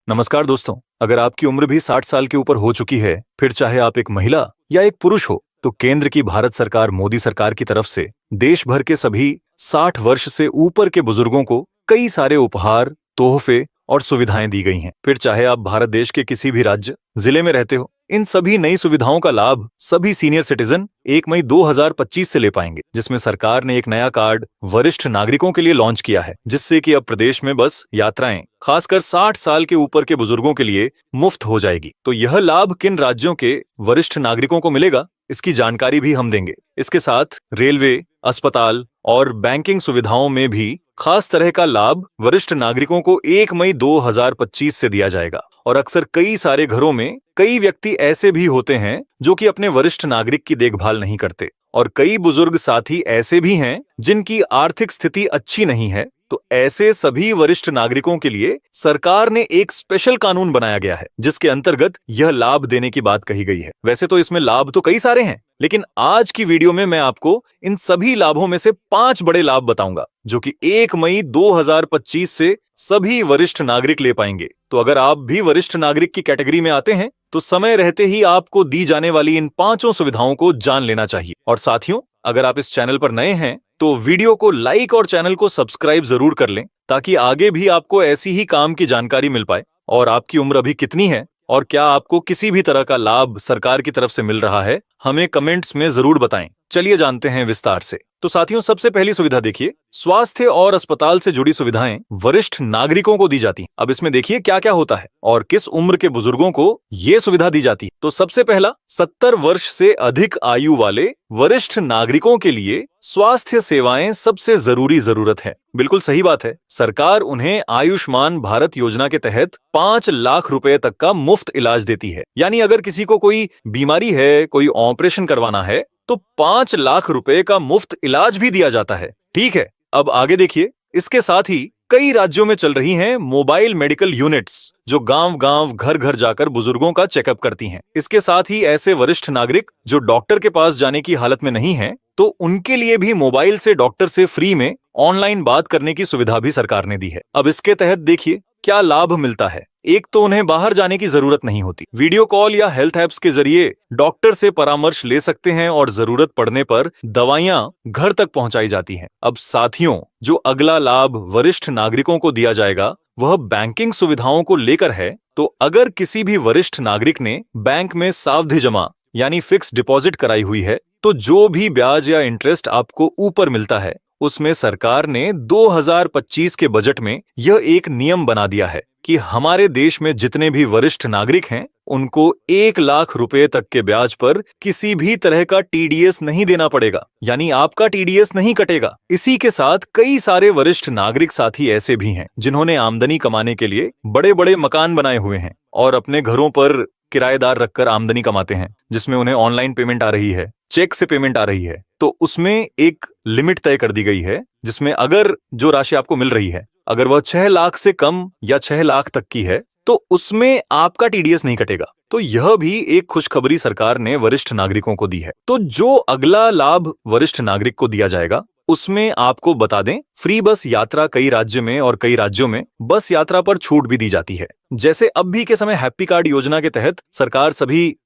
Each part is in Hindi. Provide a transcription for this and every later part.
नमस्कार दोस्तों। अगर आपकी उम्र भी 60 साल के ऊपर हो चुकी है, फिर चाहे आप एक महिला या एक पुरुष हो, तो केंद्र की भारत सरकार मोदी सरकार की तरफ से देश भर के सभी 60 वर्ष से ऊपर के बुजुर्गों को कई सारे उपहार, तोहफे और सुविधाएं दी गई हैं। फिर चाहे आप भारत देश के किसी भी राज्य, जिले में रहते हो, इन सभी नई सुविधाओं का लाभ सभी सीनियर सिटीजन 1 मई 2025 से ले पाएंगे, जिसमें सरकार ने एक नया कार्ड वरिष्ठ नागरिकों के लिए लॉन्च किया है, जिससे कि अब प्रदेश में बस यात्राएं खासकर 60 साल के ऊपर के बुजुर्गों के लिए मुफ्त हो जाएगी। तो यह लाभ किन राज्यों के वरिष्ठ नागरिकों को मिलेगा, इसकी जानकारी भी हम देंगे। इसके साथ रेलवे, अस्पताल और बैंकिंग सुविधाओं में भी खास तरह का लाभ वरिष्ठ नागरिकों को 1 मई 2025 से दिया जाएगा। और अक्सर कई सारे घरों में कई व्यक्ति ऐसे भी होते हैं जो कि अपने वरिष्ठ नागरिक की देखभाल नहीं करते, और कई बुजुर्ग साथी ऐसे भी हैं जिनकी आर्थिक स्थिति अच्छी नहीं है। तो ऐसे सभी वरिष्ठ नागरिकों के लिए सरकार ने एक स्पेशल कानून बनाया गया है, जिसके अंतर्गत यह लाभ देने की बात कही गई है। वैसे तो इसमें लाभ तो कई सारे हैं, लेकिन आज की वीडियो में मैं आपको इन सभी लाभों में से 5 बड़े लाभ बताऊंगा, जो कि 1 मई 2025 से सभी वरिष्ठ नागरिक ले पाएंगे। तो अगर आप भी वरिष्ठ नागरिक की कैटेगरी में आते हैं, तो समय रहते ही आपको दी जाने वाली इन 5 सुविधाओं को जान लेना चाहिए। और साथियों, अगर आप इस चैनल पर नए हैं तो वीडियो को लाइक और चैनल को सब्सक्राइब जरूर कर लें, ताकि आगे भी आपको ऐसी ही काम की जानकारी मिल पाए। और आपकी उम्र अभी कितनी है और क्या आपको किसी भी तरह का लाभ सरकार की तरफ से मिल रहा है, हमें कमेंट्स में जरूर बताएं। चलिए जानते हैं विस्तार से। तो साथियों, सबसे पहली सुविधा देखिए, स्वास्थ्य और अस्पताल से जुड़ी सुविधाएं वरिष्ठ नागरिकों को दी जाती हैं। अब इसमें देखिए क्या क्या होता है और किस उम्र के बुजुर्गों को ये सुविधा दी जाती है। तो सबसे पहला, 70 वर्ष से अधिक आयु वाले वरिष्ठ नागरिकों के लिए स्वास्थ्य सेवाएं सबसे जरूरी जरूरत है। बिल्कुल सही बात है। सरकार उन्हें आयुष्मान भारत योजना के तहत 5 लाख रुपए तक का मुफ्त इलाज देती है। यानी अगर किसी को कोई बीमारी है, कोई ऑपरेशन करवाना है, तो 5 लाख रुपए का मुफ्त इलाज भी दिया जाता है। ठीक है, अब आगे देखिए। इसके साथ ही कई राज्यों में चल रही हैं मोबाइल मेडिकल यूनिट्स, जो गांव-गांव, घर-घर जाकर बुजुर्गों का चेकअप करती हैं। इसके साथ ही ऐसे वरिष्ठ नागरिक जो डॉक्टर के पास जाने की हालत में नहीं हैं, तो उनके लिए भी मोबाइल से डॉक्टर से फ्री में ऑनलाइन बात करने की सुविधा भी सरकार ने दी है। अब इसके तहत देखिए क्या लाभ मिलता है। एक तो उन्हें बाहर जाने की जरूरत नहीं होती। वीडियो कॉल या हेल्थ ऐप्स के जरिए डॉक्टर से परामर्श ले सकते हैं और जरूरत पड़ने पर दवाइयां घर तक पहुंचाई जाती हैं। अब साथियों, जो अगला लाभ वरिष्ठ नागरिकों को दिया जाएगा वह बैंकिंग सुविधाओं को लेकर है। तो अगर किसी भी वरिष्ठ नागरिक ने बैंक में सावधि जमा यानी फिक्स डिपॉजिट कराई हुई है, तो जो भी ब्याज या इंटरेस्ट आपको ऊपर मिलता है, उसमें सरकार ने 2025 के बजट में यह एक नियम बना दिया है कि हमारे देश में जितने भी वरिष्ठ नागरिक हैं, उनको 1 लाख रुपए तक के ब्याज पर किसी भी तरह का टीडीएस नहीं देना पड़ेगा। यानी आपका टीडीएस नहीं कटेगा। इसी के साथ कई सारे वरिष्ठ नागरिक साथी ऐसे भी हैं जिन्होंने आमदनी कमाने के लिए बड़े-बड़े मकान बनाए हुए हैं और अपने घरों पर किराएदार रखकर आमदनी कमाते हैं, जिसमें उन्हें ऑनलाइन पेमेंट आ रही है, चेक से पेमेंट आ रही है। तो उसमें एक लिमिट तय कर दी गई है, जिसमें अगर जो राशि आपको मिल रही है, अगर वह 6 लाख से कम या 6 लाख तक की है, तो उसमें आपका टीडीएस नहीं कटेगा। तो यह भी एक खुशखबरी सरकार ने वरिष्ठ नागरिकों को दी है। तो जो अगला लाभ वरिष्ठ नागरिक को दिया जाएगा, उसमें आपको बता दें, फ्री बस यात्रा कई राज्य में और कई राज्यों में बस यात्रा पर छूट भी दी जाती है। जैसे अब भी के समय हैप्पी कार्ड योजना के तहत सरकार सभी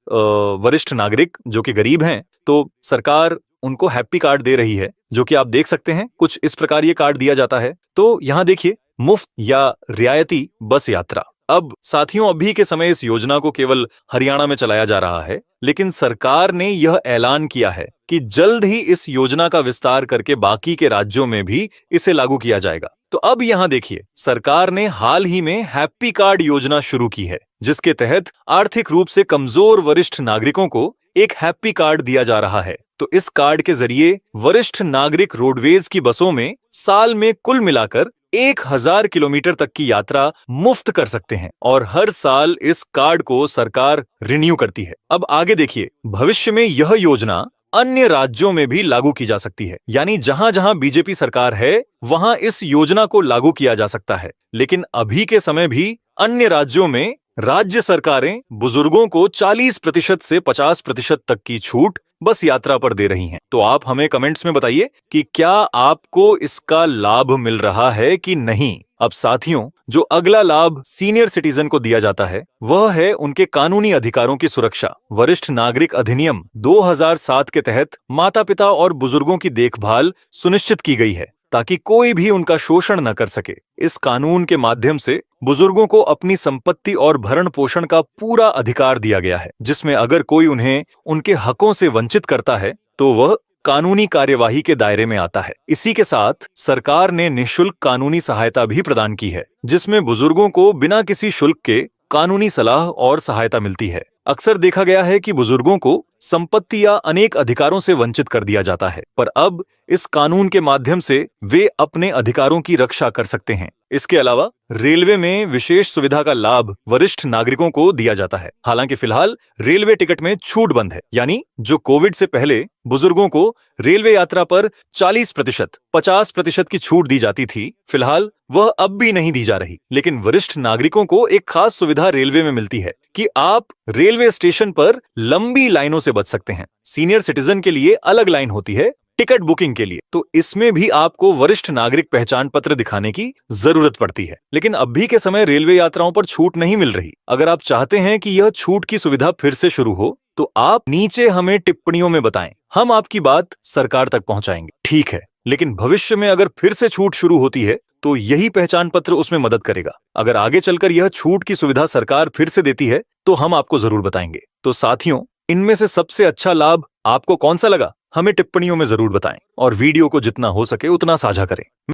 वरिष्ठ नागरिक जो कि गरीब हैं, तो सरकार उनको हैप्पी कार्ड दे रही है, जो कि आप देख सकते हैं। कुछ इस प्रकार ये कार्ड दिया जाता है। तो यहाँ देखिए, मुफ्त या रियायती बस यात्रा। अब साथियों, अभी के समय इस योजना को केवल हरियाणा में चलाया जा रहा है, लेकिन सरकार ने यह ऐलान किया है कि जल्द ही इस योजना का विस्तार करके बाकी के राज्यों में भी इसे लागू किया जाएगा। तो अब यहाँ देखिए, सरकार ने हाल ही में हैप्पी कार्ड योजना शुरू की है, जिसके तहत आर्थिक रूप से कमजोर वरिष्ठ नागरिकों को एक हैप्पी कार्ड दिया जा रहा है। तो इस कार्ड के जरिए वरिष्ठ नागरिक रोडवेज की बसों में साल में कुल मिलाकर 1000 किलोमीटर तक की यात्रा मुफ्त कर सकते हैं, और हर साल इस कार्ड को सरकार रिन्यू करती है। अब आगे देखिए, भविष्य में यह योजना अन्य राज्यों में भी लागू की जा सकती है। यानी जहां जहां बीजेपी सरकार है, वहां इस योजना को लागू किया जा सकता है। लेकिन अभी के समय भी अन्य राज्यों में राज्य सरकारें बुजुर्गों को 40% से 50% तक की छूट बस यात्रा पर दे रही हैं। तो आप हमें कमेंट्स में बताइए कि क्या आपको इसका लाभ मिल रहा है कि नहीं। अब साथियों, जो अगला लाभ सीनियर सिटीजन को दिया जाता है वह है उनके कानूनी अधिकारों की सुरक्षा। वरिष्ठ नागरिक अधिनियम 2007 के तहत माता पिता और बुजुर्गों की देखभाल सुनिश्चित की गई है ताकि कोई भी उनका शोषण न कर सके। इस कानून के माध्यम से बुजुर्गों को अपनी संपत्ति और भरण पोषण का पूरा अधिकार दिया गया है, जिसमें अगर कोई उन्हें उनके हकों से वंचित करता है तो वह कानूनी कार्यवाही के दायरे में आता है। इसी के साथ सरकार ने निःशुल्क कानूनी सहायता भी प्रदान की है, जिसमें बुजुर्गों को बिना किसी शुल्क के कानूनी सलाह और सहायता मिलती है। अक्सर देखा गया है कि बुजुर्गों को संपत्ति या अनेक अधिकारों से वंचित कर दिया जाता है, पर अब इस कानून के माध्यम से वे अपने अधिकारों की रक्षा कर सकते हैं। इसके अलावा रेलवे में विशेष सुविधा का लाभ वरिष्ठ नागरिकों को दिया जाता है। हालांकि फिलहाल रेलवे टिकट में छूट बंद है, यानी जो कोविड से पहले बुजुर्गों को रेलवे यात्रा पर 40%, 50% की छूट दी जाती थी, फिलहाल वह अब भी नहीं दी जा रही। लेकिन वरिष्ठ नागरिकों को एक खास सुविधा रेलवे में मिलती है कि आप रेलवे स्टेशन पर लंबी लाइनों से बच सकते हैं। सीनियर सिटीजन के लिए अलग लाइन होती है टिकट बुकिंग के लिए, तो इसमें भी आपको वरिष्ठ नागरिक पहचान पत्र दिखाने की जरूरत पड़ती है। लेकिन अभी के समय रेलवे यात्राओं पर छूट नहीं मिल रही। अगर आप चाहते हैं कि यह छूट की सुविधा फिर से शुरू हो तो आप नीचे हमें टिप्पणियों में बताएं, हम आपकी बात सरकार तक पहुंचाएंगे। ठीक है, लेकिन भविष्य में अगर फिर से छूट शुरू होती है तो यही पहचान पत्र उसमें मदद करेगा। अगर आगे चलकर यह छूट की सुविधा सरकार फिर से देती है तो हम आपको जरूर बताएंगे। तो साथियों, इनमें से सबसे अच्छा लाभ आपको कौन सा लगा, हमें टिप्पणियों में जरूर बताएं और वीडियो को जितना हो सके उतना साझा करें।